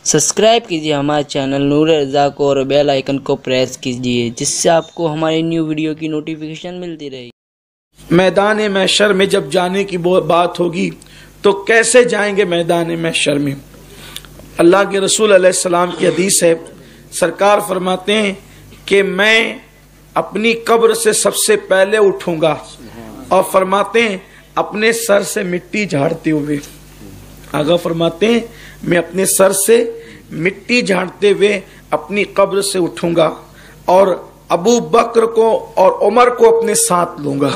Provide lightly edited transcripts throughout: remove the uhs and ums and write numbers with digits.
Subscribe कीजिए हमारे channel नूर रज़ा को और बेल आइकन को प्रेस कीजिए जिससे आपको हमारी न्यू वीडियो की नोटिफिकेशन मिलती रहे। मैदान महशर में जब जाने की बात होगी तो कैसे जाएंगे मैदान महशर में? अल्लाह के रसूल अलैहिस्सलाम की हदीस है, सरकार फरमाते हैं कि मैं अपनी कब्र से सबसे पहले उठूंगा और फरमाते हैं अपने सर से मिट्टी झाड़ते हुए। आगा फरमाते हैं मैं अपने सर से मिट्टी झाड़ते हुए अपनी कब्र से उठूंगा और अबू बकर को और उमर को अपने साथ लूंगा।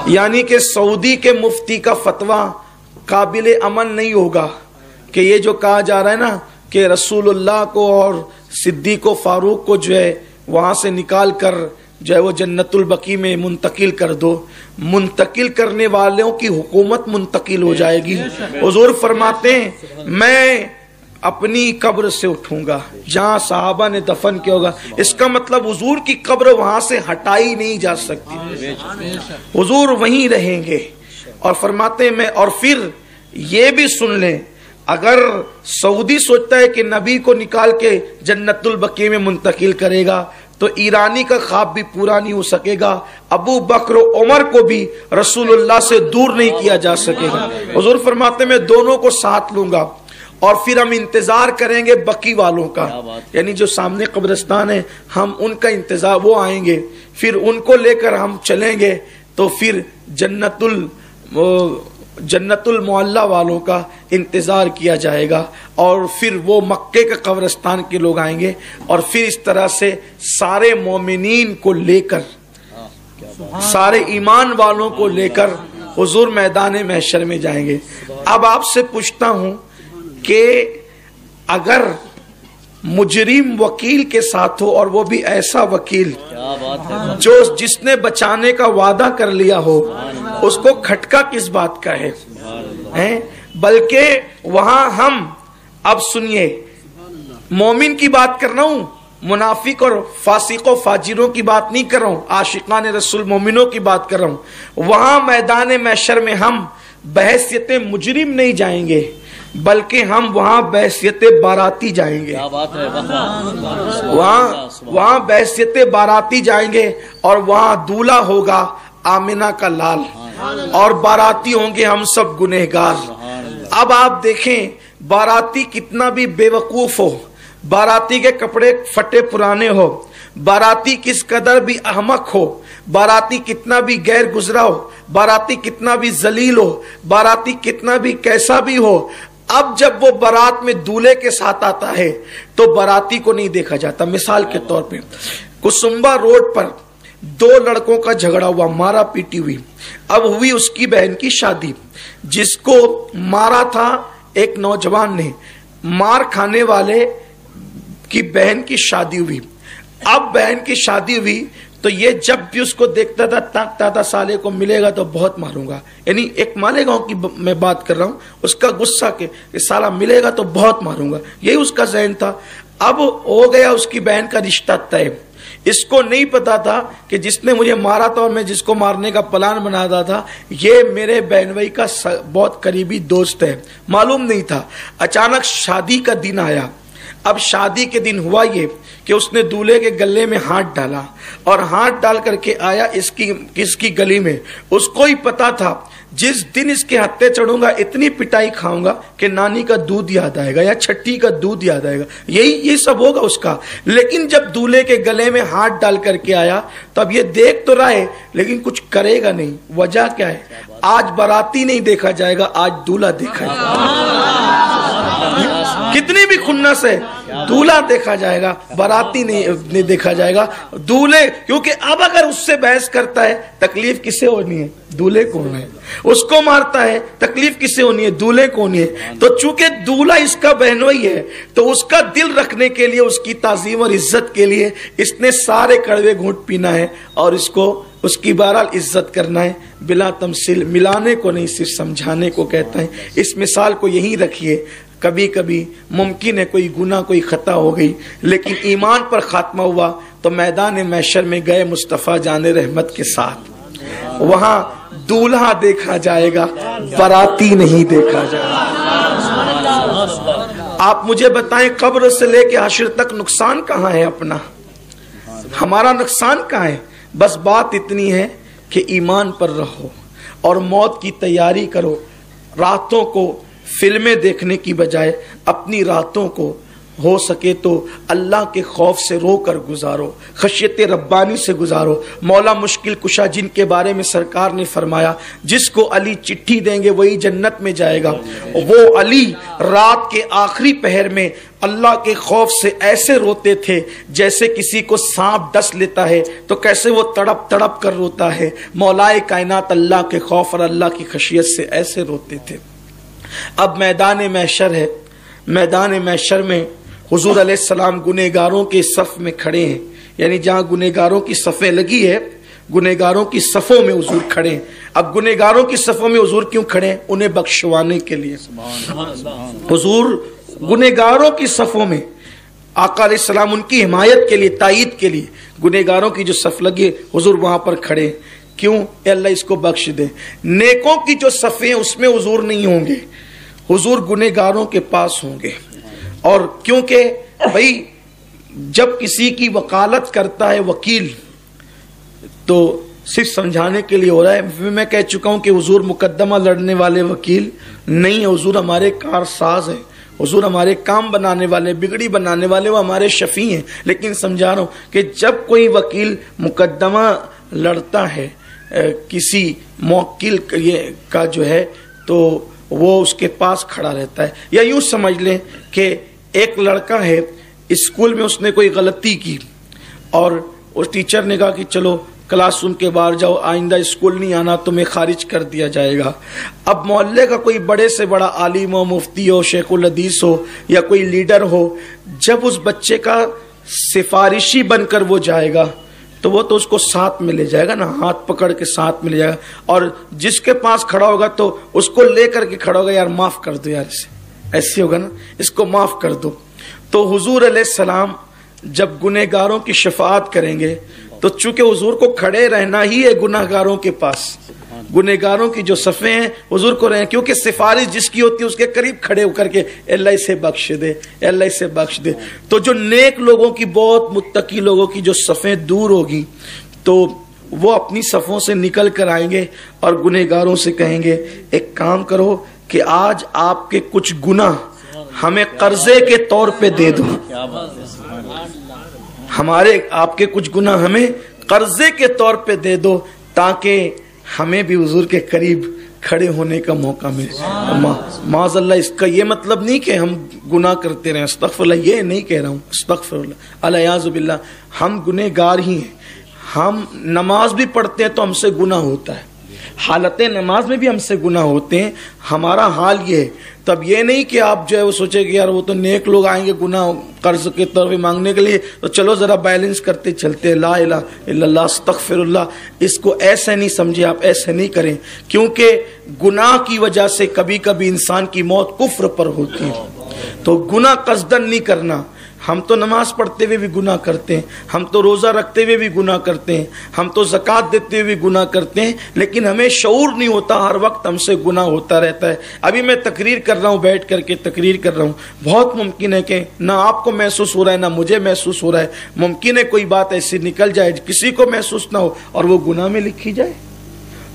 यानी कि सऊदी के मुफ्ती का फतवा काबिल अमल नहीं होगा कि ये जो कहा जा रहा है ना कि रसूलुल्लाह को और सिद्दीक़ फारूक को जो है वहां से निकाल कर जो है वो जन्नतुल बकी में मुंतकिल कर दो। मुंतकिल करने वालों की हुकूमत मुंतकिल हो जाएगी। हुजूर फरमाते हैं मैं अपनी कब्र से उठूंगा जहां सहाबा ने दफन किया होगा। इसका मतलब हुजूर की कब्र वहां से हटाई नहीं जा सकती, हुजूर वहीं रहेंगे। और फरमाते हैं मैं, और फिर ये भी सुन लें, अगर सऊदी सोचता है कि नबी को निकाल के जन्नतुल बकी में मुंतकिल करेगा तो ईरानी का ख्वाब भी पूरा नहीं हो सकेगा। अबू बकर उमर को भी रसूलुल्लाह से दूर नहीं किया जा सकेगा। हुजूर फरमाते मैं दोनों को साथ लूंगा और फिर हम इंतजार करेंगे बकी वालों का, यानी जो सामने कब्रिस्तान है हम उनका इंतजार, वो आएंगे फिर उनको लेकर हम चलेंगे तो फिर जन्नतुल मुअल्ला वालों का इंतजार किया जाएगा और फिर वो मक्के के कब्रिस्तान के लोग आएंगे और फिर इस तरह से सारे मोमिनीन को लेकर, सारे ईमान वालों को लेकर हुजूर मैदान महशर में जाएंगे। अब आपसे पूछता हूं कि अगर मुजरिम वकील के साथ हो और वो भी ऐसा वकील जो जिसने बचाने का वादा कर लिया हो, उसको खटका किस बात का है? बल्कि वहां हम, अब सुनिए, मोमिन की बात कर रहा हूं, मुनाफिक और फासिक और फाजिरों की बात नहीं कर रहा हूं, आशिकान रसूल मोमिनों की बात कर रहा हूं। वहां मैदान महशर में हम बहैसियत मुजरिम नहीं जाएंगे बल्कि हम वहां बहैसियत बाराती जाएंगे। वहां बहैसियत बाराती जाएंगे और वहां दूल्हा होगा आमिना का लाल और बाराती होंगे हम सब गुनहगार। अब आप देखें बाराती कितना भी बेवकूफ हो, बाराती के कपड़े फटे पुराने हो, बाराती किस कदर भी अहमक हो, बाराती कितना भी गैर गुजरा हो, बाराती कितना भी जलील हो, बाराती कितना भी कैसा भी हो, अब जब वो बारात में दूल्हे के साथ आता है तो बाराती को नहीं देखा जाता। मिसाल के तौर पे कुसुम्बा रोड पर दो लड़कों का झगड़ा हुआ, मारा पीटी हुई। अब हुई उसकी बहन की शादी, जिसको मारा था एक नौजवान ने, मार खाने वाले की बहन की शादी हुई। अब बहन की शादी हुई तो ये जब भी उसको देखता था ताकता था साले को मिलेगा तो बहुत मारूंगा, यानी एक मालेगांव की मैं बात कर रहा हूं, उसका गुस्सा के साला मिलेगा तो बहुत मारूंगा, यही उसका ज़हन था। अब हो गया उसकी बहन का रिश्ता तय। इसको नहीं पता था कि जिसने मुझे मारा था और मैं जिसको मारने का प्लान बनाता था ये मेरे बहन भाई का बहुत करीबी दोस्त है, मालूम नहीं था। अचानक शादी का दिन आया। अब शादी के दिन हुआ ये कि उसने दूल्हे के गले में हाथ डाला और हाथ डाल करके आया इसकी गली में। उसको ही पता था जिस दिन इसके हत्थे चढ़ूंगा इतनी पिटाई खाऊंगा कि नानी का दूध याद आएगा या छठी का दूध याद आएगा, यही सब होगा उसका। लेकिन जब दूल्हे के गले में हाथ डाल करके आया तो अब ये देख तो रहा है लेकिन कुछ करेगा नहीं। वजह क्या है? आज बाराती नहीं देखा जाएगा, आज दूल्हा देखा जाएगा। कितनी भी खुन्नस है, दूल्हा देखा जाएगा, बाराती नहीं देखा जाएगा। दूल्हे, क्योंकि अब अगर उससे बहस करता है तकलीफ किसे होनी है? दूल्हे को होनी है। उसको मारता है तकलीफ किसे होनी है? दूल्हे को होनी है। तो चूंकि दूल्हा इसका बहनोई है तो उसका दिल रखने के लिए, उसकी ताजीम और इज्जत के लिए इसने सारे कड़वे घूंट पीना है और इसको उसकी बहरहाल इज्जत करना है बिला तमसील। मिलाने को नहीं, सिर्फ समझाने को कहता है। इस मिसाल को यहीं रखिए। कभी कभी मुमकिन है कोई गुनाह, कोई खता हो गई, लेकिन ईमान पर खात्मा हुआ तो मैदान महशर में गए मुस्तफ़ा जाने रहमत के साथ, वहां दूल्हा देखा जाएगा, बाराती नहीं देखा जाएगा। आप मुझे बताएं, कब्र से लेके हश्र तक नुकसान कहाँ है अपना? हमारा नुकसान कहाँ है? बस बात इतनी है कि ईमान पर रहो और मौत की तैयारी करो। रातों को फिल्में देखने की बजाय अपनी रातों को हो सके तो अल्लाह के खौफ से रो कर गुजारो, खशियत रब्बानी से गुजारो। मौला मुश्किल कुशा जिनके बारे में सरकार ने फरमाया, जिसको अली चिट्ठी देंगे वही जन्नत में जाएगा। वो अली रात के आखिरी पहर में अल्लाह के खौफ से ऐसे रोते थे जैसे किसी को सांप डस लेता है तो कैसे वो तड़प तड़प कर रोता है। मौलाए कायनात अल्लाह के खौफ और अल्लाह की खशियत से ऐसे रोते थे। अब मैदान महशर है। मैदान महशर में हुजूर अलैहिस्सलाम गुनहगारों के सफ में खड़े हैं, यानी जहां गुनहगारों की सफ़ें लगी है, गुनहगारों की सफ़ों में हुजूर खड़े हैं। अब गुनहगारों की सफ़ों में हुजूर क्यों खड़े हैं? उन्हें बख्शवाने के लिए। हुजूर गुनहगारों की सफ़ों में, आका अलैहिस्सलाम उनकी हिमायत के लिए, तायीद के लिए गुनहगारों की जो सफ़ लगी है, हुजूर वहां पर खड़े हैं। क्यों? अल्लाह इसको बख्श दे। नेकों की जो सफ़ें उसमें हुजूर नहीं होंगे, हुजूर गुनहगारों के पास होंगे। और क्योंकि भाई जब किसी की वकालत करता है वकील तो सिर्फ समझाने के लिए हो रहा है। मैं कह चुका हूं कि हुजूर मुकद्दमा लड़ने वाले वकील नहीं है, हुजूर हमारे कारसाज है, हुजूर हमारे काम बनाने वाले, बिगड़ी बनाने वाले, वो हमारे शफी हैं। लेकिन समझा रहा हूं कि जब कोई वकील मुकद्दमा लड़ता है किसी मौकिल का जो है, तो वो उसके पास खड़ा रहता है। या यूं समझ लें कि एक लड़का है, स्कूल में उसने कोई गलती की और उस टीचर ने कहा कि चलो क्लासरूम के बाहर जाओ, आइंदा स्कूल नहीं आना, तुम्हें खारिज कर दिया जाएगा। अब मोहल्ले का कोई बड़े से बड़ा आलिम हो, मुफ्ती हो, शेखुल हदीस हो या कोई लीडर हो, जब उस बच्चे का सिफारिशी बनकर वो जाएगा तो वो तो उसको साथ में ले जाएगा ना, हाथ पकड़ के साथ में ले जाएगा। और जिसके पास खड़ा होगा तो उसको लेकर के खड़ा होगा, यार माफ कर दो, यार इसे ऐसे होगा ना, इसको माफ कर दो। तो हुजूर अलैहिस्सलाम जब गुनहगारों की शफाअत करेंगे तो चूंकि हुजूर को खड़े रहना ही है गुनहगारों के पास, गुनहगारों की जो सफ़े हैं हुजूर को रहे, क्योंकि सिफारिश जिसकी होती है उसके करीब खड़े होकर के अल्लाह इसे बख्श दे, अल्लाह इसे बख्श दे। तो जो नेक लोगों की, बहुत मुत्तकी लोगों की जो सफ़ें दूर होगी तो वो अपनी सफ़ों से निकल कर आएंगे और गुनहगारों से कहेंगे, एक काम करो कि आज आपके कुछ गुनाह हमें कर्जे के तौर पे दे दो, हमारे आपके कुछ गुनाह हमें कर्जे के तौर पे दे दो, ताकि हमें भी हुजूर के करीब खड़े होने का मौका मिले। माज़अल्लाह, इसका ये मतलब नहीं कि हम गुनाह करते रहें, अस्तग़फ़िरुल्लाह, ये नहीं कह रहा हूँ, अस्तग़फ़िरुल्लाह, अलियाज़ु बिल्लाह, हम गुनहगार ही हैं। हम नमाज भी पढ़ते हैं तो हमसे गुनाह होता है, हालत नमाज में भी हमसे गुनाह होते हैं। हमारा हाल ये है। तब ये नहीं कि आप जो है वो सोचे कि यार वो तो नेक लोग आएंगे गुनाह कर्ज के तौर पे मांगने के लिए, तो चलो जरा बैलेंस करते चलते, ला इलाहा इल्लल्लाह अस्तग़फ़िरुल्लाह। इसको ऐसे नहीं समझे आप, ऐसे नहीं करें, क्योंकि गुनाह की वजह से कभी कभी इंसान की मौत कुफ्र पर होती है। तो गुनाह कस्दन नहीं करना। हम तो नमाज पढ़ते हुए भी गुनाह करते हैं, हम तो रोज़ा रखते हुए भी गुनाह करते हैं, हम तो ज़कात देते हुए भी गुनाह करते हैं, लेकिन हमें शऊर नहीं होता, हर वक्त हमसे गुनाह होता रहता है। अभी मैं तकरीर कर रहा हूँ, बैठ करके तकरीर कर रहा हूँ, बहुत मुमकिन है कि ना आपको महसूस हो रहा है ना मुझे महसूस हो रहा है, मुमकिन है कोई बात ऐसी निकल जाए किसी को महसूस ना हो और वो गुनाह में लिखी जाए।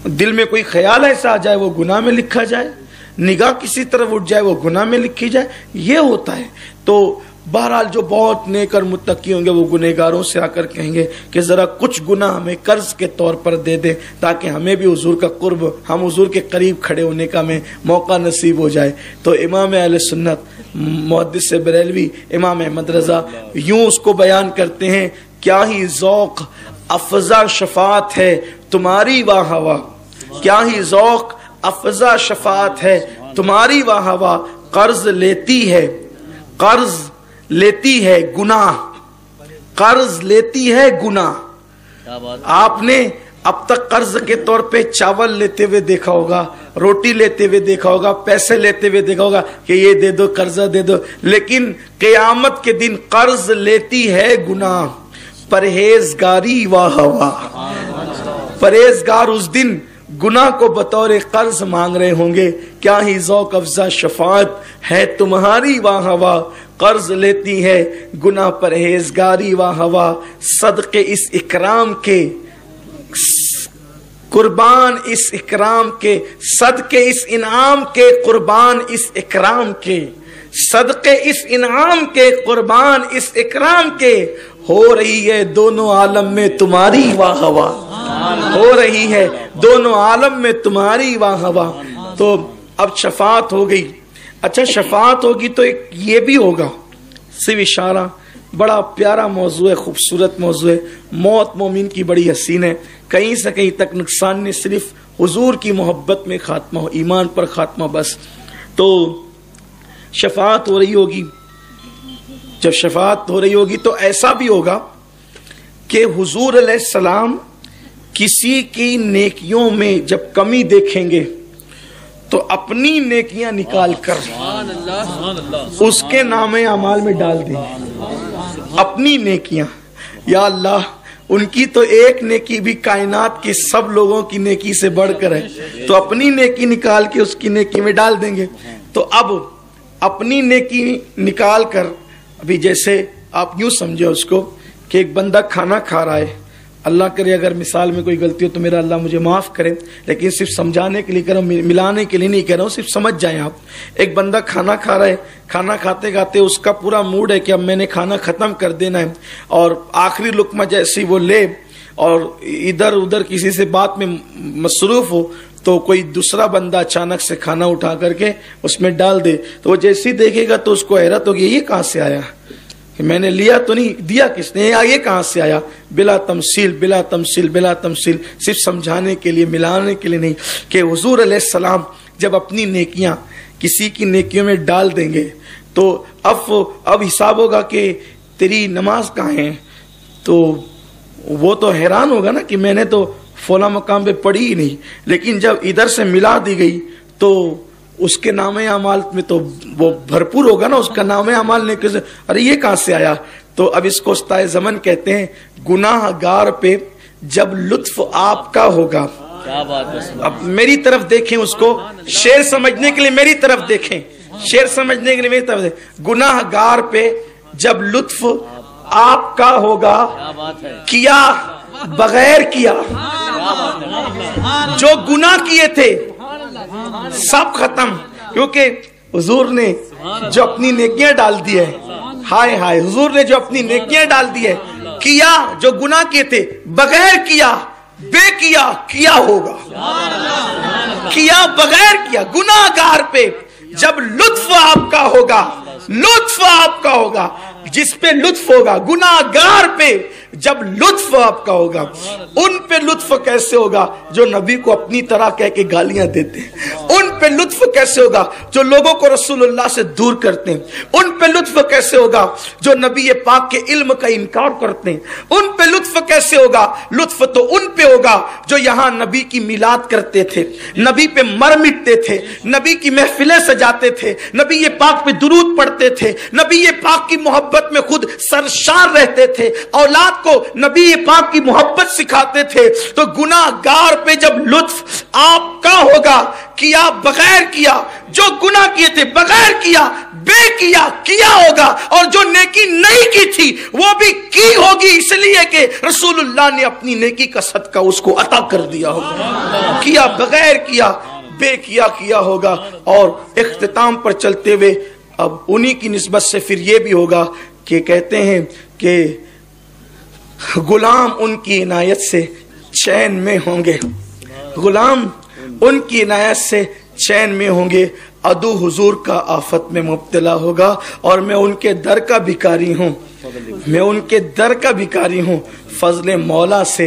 दिल में कोई ख्याल ऐसा आ जाए वो गुनाह में लिखा जाए, निगाह किसी तरफ उठ जाए वो गुनाह में लिखी जाए, ये होता है। तो बहरहाल जो बहुत नेक और मुत्तकी होंगे वो गुनहगारों से आकर कहेंगे कि ज़रा कुछ गुनाह हमें कर्ज के तौर पर दे दे, ताकि हमें भी हुजूर का कुर्ब, हम हुजूर के करीब खड़े होने का हमें मौका नसीब हो जाए। तो इमाम अहले सुन्नत मुहद्दिस बरेलवी इमाम अहमद रज़ा यूं उसको बयान करते हैं, क्या ही ज़ौक़ अफ़ज़ा शफ़ाअत है तुम्हारी वाह हवा, क्या ही ज़ौक़ अफ़ज़ा शफ़ाअत है तुम्हारी वाह हवा, कर्ज लेती है गुनाह, कर्ज लेती है गुनाह। आपने अब तक कर्ज के तौर पे चावल लेते हुए देखा होगा, रोटी लेते हुए देखा होगा, पैसे लेते हुए देखा होगा कि ये दे दो, कर्जा दे दो, लेकिन क़यामत के दिन कर्ज लेती है गुनाह, परहेजगारी व हवा। परहेजगार उस दिन गुनाह को बतौर कर्ज मांग रहे होंगे। क्या ही ज़ौक़ अफ़ज़ा शफ़ाअत है तुम्हारी वाह हवा, कर्ज लेती है गुनाह परहेज़गारी वाह हवा। सदक़े इस इकराम के कुर्बान इस इकराम के, सदक़े इस इनाम के कुर्बान इस इकराम के, सदक़े इस इनाम के कुर्बान इस इकराम के, हो रही है दोनों आलम में तुम्हारी वाह हवा, हो रही है दोनों आलम में तुम्हारी वाह हवा। तो अब शफाअत हो गई। अच्छा, शफाअत होगी तो एक ये भी होगा, सिर्फ इशारा, बड़ा प्यारा मौजू है, खूबसूरत मौजू है। मौत मोमिन की बड़ी हसीन है, कहीं से कहीं तक नुकसान नहीं, सिर्फ हुजूर की मोहब्बत में खात्मा हो, ईमान पर खात्मा बस। तो शफाअत हो रही होगी। जब शफाअत हो रही होगी तो ऐसा भी होगा कि हुजूर अलैहिस्सलाम किसी की नेकियों में जब कमी देखेंगे तो अपनी नेकियां निकाल कर उसके नामे अमाल में डाल देंगे। अपनी नेकियां, या अल्लाह, उनकी तो एक नेकी भी कायनात के सब लोगों की नेकी से बढ़कर है, तो अपनी नेकी निकाल के उसकी नेकी में डाल देंगे। तो अब अपनी नेकी निकाल कर, अभी जैसे आप यूं समझे उसको कि एक बंदा खाना खा रहा है, अल्लाह करे अगर मिसाल में कोई गलती हो तो मेरा अल्लाह मुझे माफ करे, लेकिन सिर्फ समझाने के लिए कह रहा हूँ, मिलाने के लिए नहीं कह रहा हूँ, सिर्फ समझ जाएं आप। एक बंदा खाना खा रहा है, खाना खाते खाते उसका पूरा मूड है कि अब मैंने खाना खत्म कर देना है, और आखिरी लुकमा जैसी वो ले और इधर उधर किसी से बात में मसरूफ हो तो कोई दूसरा बंदा अचानक से खाना उठा करके उसमें डाल दे, तो वो जैसे ही देखेगा तो उसको हैरत होगी, ये कहाँ से आया, कि मैंने लिया तो नहीं, दिया किसने, ये कहाँ से आया। बिला तमसील, बिला तमसील, बिला तमसील, सिर्फ समझाने के लिए, मिलाने के लिए नहीं, कि हुजूर अलैहिस्सलाम जब अपनी नेकियां किसी की नेकियों में डाल देंगे तो अब हिसाब होगा कि तेरी नमाज कहाँ है, तो वो तो हैरान होगा ना कि मैंने तो फौला मकाम पे पढ़ी ही नहीं, लेकिन जब इधर से मिला दी गई तो उसके नामे अमाल में तो वो भरपूर होगा ना, उसका नामे अमाल ने कैसे, अरे ये कहाँ से आया। तो अब इसको उस्ताद ज़मन कहते हैं, गुनाहगार पे जब लुत्फ आपका होगा। क्या बात है। अब मेरी तरफ देखें, उसको शेर समझने के लिए मेरी तरफ देखें, शेर समझने के लिए मेरी तरफ देखें। गुनाहगार पे जब लुत्फ आपका होगा, किया बगैर किया, जो गुनाह किए थे सब खत्म, क्योंकि हुजूर ने जो अपनी नेकियां डाल दी है, हाय हाय, हुजूर ने जो अपनी नेकियां डाल दी है, किया जो गुनाह किए थे बगैर किया, बेकिया किया होगा, किया बगैर किया। गुनाहगार पे जब लुत्फ आपका होगा, लुत्फ आपका होगा, जिस पे लुत्फ होगा, गुनाहगार पे जब लुत्फ आपका होगा, उन पे लुत्फ कैसे होगा जो नबी को अपनी तरह कह के गालियां देते हैं, उन पे लुत्फ कैसे होगा जो लोगों को रसूलुल्लाह से दूर करते हैं, उन पे लुत्फ कैसे होगा जो नबी पाक के इल्म का इनकार करते हैं, उन पे लुत्फ कैसे होगा। लुत्फ तो उन पे होगा जो यहाँ नबी की मिलाद करते थे, नबी पे मर मिटते थे, नबी की महफिलें सजाते थे, नबी पाक पे दुरूद पढ़ते थे, नबी पाक की मोहब्बत में खुद सरशार रहते थे, औलाद को नबी पाक की मोहब्बत सिखाते थे। तो गुनाहगार पे जब लुत्फ आपका होगा, किया बगैर किया, जो गुनाह किए थे बगैर किया, बेकिया किया होगा, और जो नेकी नहीं की थी वो भी की होगी, इसलिए कि रसूलुल्लाह ने अपनी नेकी का सदका उसको अता कर दिया होगा। किया बगैर किया, बेकिया किया होगा। और इख्तिताम पर चलते हुए अब उन्हीं की निस्बत से फिर ये भी होगा कि कहते हैं कि गुलाम उनकी इनायत से चैन में होंगे, गुलाम उनकी इनायत से चैन में होंगे, अदू हुजूर का आफत में मुब्तला होगा, और मैं उनके दर का भिखारी हूँ, मैं उनके दर का भिखारी हूँ, फजले मौला से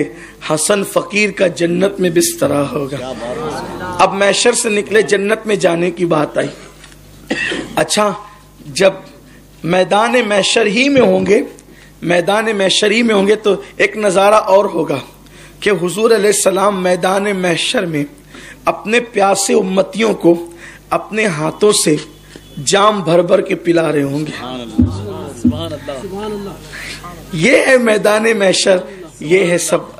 हसन फकीर का जन्नत में बिस्तरा होगा। अब मैशर से निकले, जन्नत में जाने की बात आई। अच्छा, जब मैदान मैशर ही में होंगे, मैदान मैशर ही में होंगे तो एक नज़ारा और होगा कि हुजूर अलैहिस्सलाम मैदान मैशर में अपने प्यासे उम्मतियों को अपने हाथों से जाम भर भर के पिला रहे होंगे। ये है मैदान मैशर, ये है सब